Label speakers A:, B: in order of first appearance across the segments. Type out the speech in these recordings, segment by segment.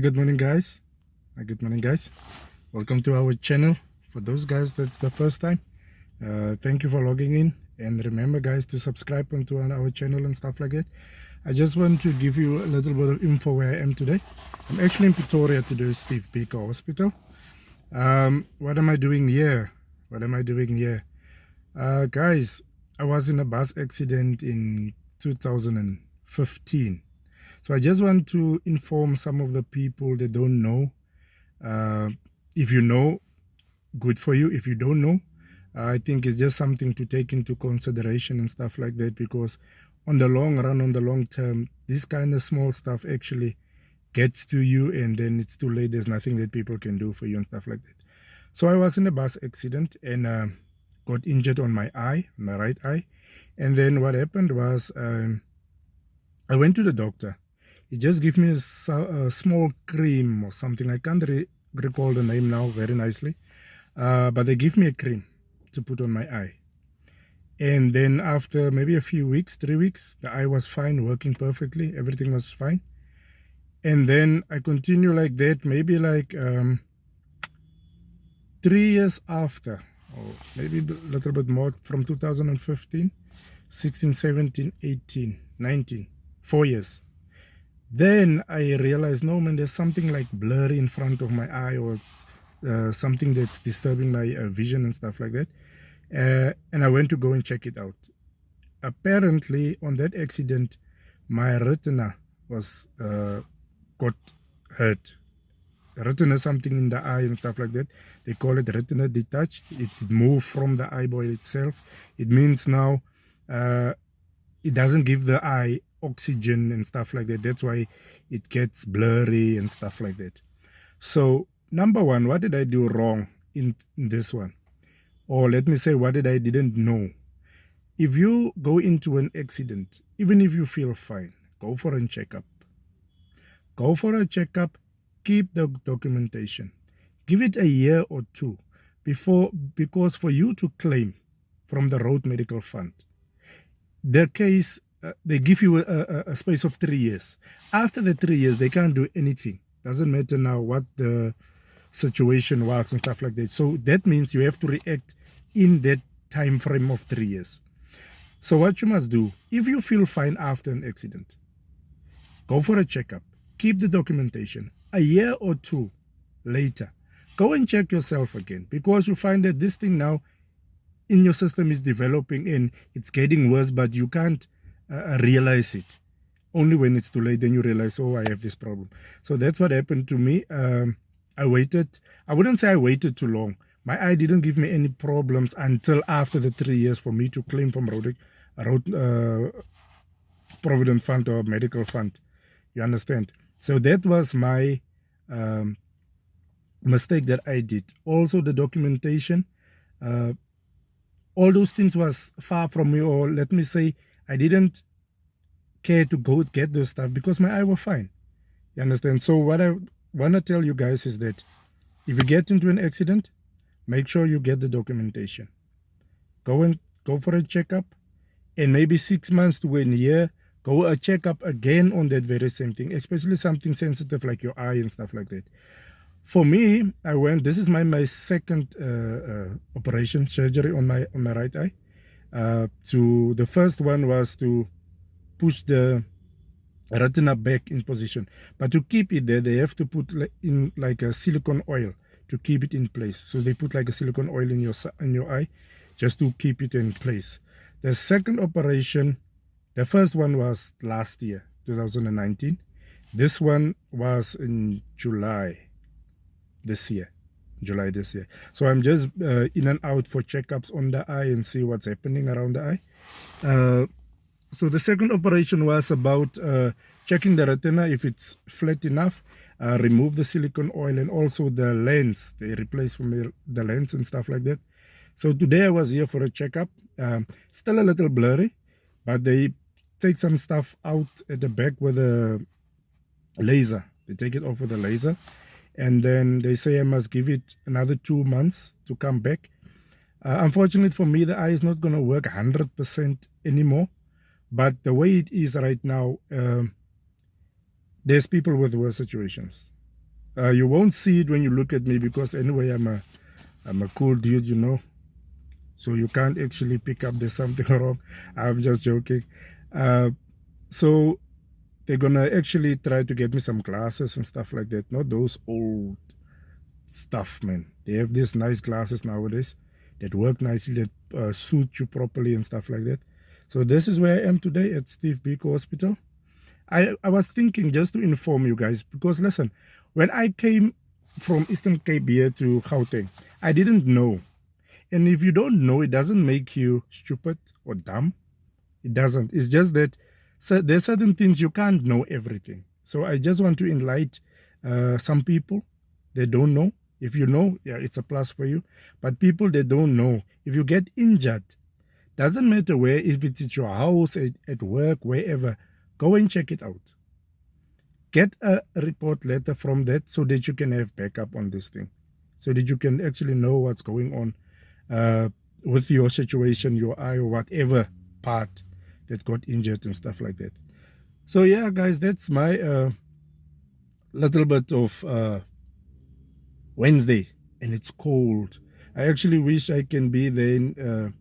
A: Good morning, guys. Good morning, guys. Welcome to our channel. For those guys that's the first time, thank you for logging in. And remember, guys, to subscribe onto our channel and stuff like that. I just want to give you a little bit of info where I am today. I'm actually in Pretoria today, Steve Biko Hospital. What am I doing here? Guys, I was in a bus accident in 2015. So I just want to inform some of the people that don't know. If you know, good for you. If you don't know, I think it's just something to take into consideration and stuff like that, because on the long run, on the long term, this kind of small stuff actually gets to you, and then it's too late. There's nothing that people can do for you and stuff like that. So I was in a bus accident and got injured on my eye, my right eye. And then what happened was I went to the doctor. He just gave me a small cream or something. I can't recall the name now very nicely. But they give me a cream to put on my eye. And then after maybe a few weeks, 3 weeks, the eye was fine, working perfectly. Everything was fine. And then I continue like that, maybe like 3 years after, or maybe a little bit more, from 2015, 16, 17, 18, 19, 4 years. Then I realized, no man, there's something like blurry in front of my eye, or something that's disturbing my vision and stuff like that. And I went to go and check it out. Apparently, on that accident, my retina was got hurt. Retina is something in the eye and stuff like that. They call it retina detached. It moved from the eyeball itself. It means now it doesn't give the eye oxygen and stuff like that. That's why it gets blurry and stuff like that. So number one, what did I do wrong in this one? Or let me say, what did I didn't know? If you go into an accident, even if you feel fine, go for a checkup. Go for a checkup. Keep the documentation. Give it a year or two because for you to claim from the Road Medical Fund, the case, they give you a space of 3 years. After the 3 years, they can't do anything. Doesn't matter now what the situation was and stuff like that. So that means you have to react in that time frame of 3 years. So what you must do, if you feel fine after an accident, go for a checkup. Keep the documentation. A year or two later, go and check yourself again, because you find that this thing now in your system is developing and it's getting worse, but you can't realize it. Only when it's too late, then you realize, oh, I have this problem. So that's what happened to me. I waited. I wouldn't say I waited too long. My eye didn't give me any problems until after the 3 years for me to claim from Provident Fund or Medical Fund. You understand? So that was my mistake that I did. Also, the documentation, all those things was far from me, or let me say, I didn't care to go get those stuff because my eye was fine. You understand? So what I want to tell you guys is that if you get into an accident, make sure you get the documentation. Go for a checkup, and maybe 6 months to a year, go a checkup again on that very same thing, especially something sensitive like your eye and stuff like that. For me, I went, this is my second operation, surgery on my right eye. To the first one was to push the retina back in position, but to keep it there, they have to put in like a silicone oil to keep it in place. So they put like a silicone oil in your eye just to keep it in place. The second operation, the first one was last year, 2019. This one was in July this year. So I'm just in and out for checkups on the eye and see what's happening around the eye. So the second operation was about checking the retina if it's flat enough, remove the silicone oil, and also the lens. They replace for me the lens and stuff like that. So today I was here for a checkup. Still a little blurry, but they take some stuff out at the back with a laser. They take it off with a laser, and then they say I must give it another 2 months to come back. Unfortunately for me, the eye is not going to work 100% anymore. But the way it is right now, there's people with worse situations. You won't see it when you look at me because anyway, I'm a cool dude, you know. So you can't actually pick up there's something wrong. I'm just joking. So they're gonna actually try to get me some glasses and stuff like that. Not those old stuff, man. They have these nice glasses nowadays that work nicely, that suit you properly and stuff like that. So this is where I am today at Steve Biko Hospital. I was thinking just to inform you guys, because listen, when I came from Eastern Cape here to Gauteng, I didn't know. And if you don't know, it doesn't make you stupid or dumb. It doesn't. It's just that there's certain things you can't know everything. So I just want to enlighten some people that don't know. If you know, yeah, it's a plus for you. But people that don't know, if you get injured, doesn't matter where, if it's at your house, at work, wherever, go and check it out. Get a report letter from that so that you can have backup on this thing. So that you can actually know what's going on with your situation, your eye, or whatever part that got injured and stuff like that. So yeah, guys, that's my little bit of Wednesday, and it's cold. I actually wish I can be there in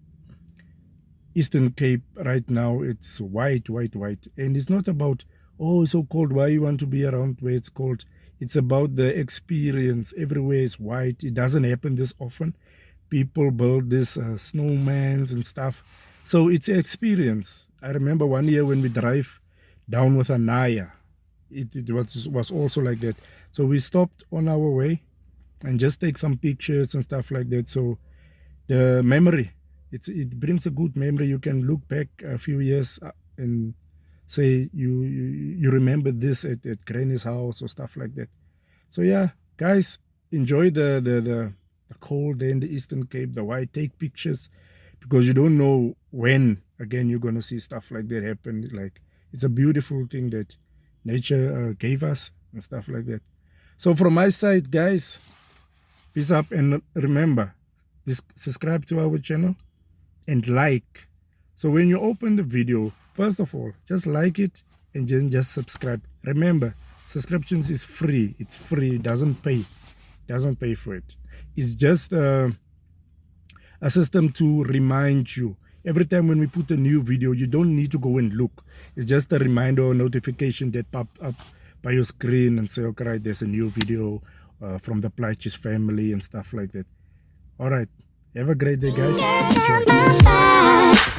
A: Eastern Cape right now. It's white, and it's not about, oh, it's so cold, why you want to be around where it's cold. It's about the experience. Everywhere is white. It doesn't happen this often. People build this snowmans and stuff, so it's an experience. I remember one year when we drive down with Anaya, it was also like that. So we stopped on our way and just take some pictures and stuff like that. So the memory, it brings a good memory. You can look back a few years and say you remember this at Granny's house or stuff like that. So yeah, guys, enjoy the cold day in the Eastern Cape, the white. Take pictures, because you don't know when again you're gonna see stuff like that happen. Like, it's a beautiful thing that nature gave us and stuff like that. So from my side, guys, peace up, and remember, subscribe to our channel and like. So when you open the video, first of all, just like it and then just subscribe. Remember, subscriptions is free. It's free. It doesn't pay for it. It's just a system to remind you. Every time when we put a new video, you don't need to go and look. It's just a reminder or notification that pops up by your screen and say, okay, right, there's a new video from the Plytjes family and stuff like that. All right. Have a great day, guys. Enjoy.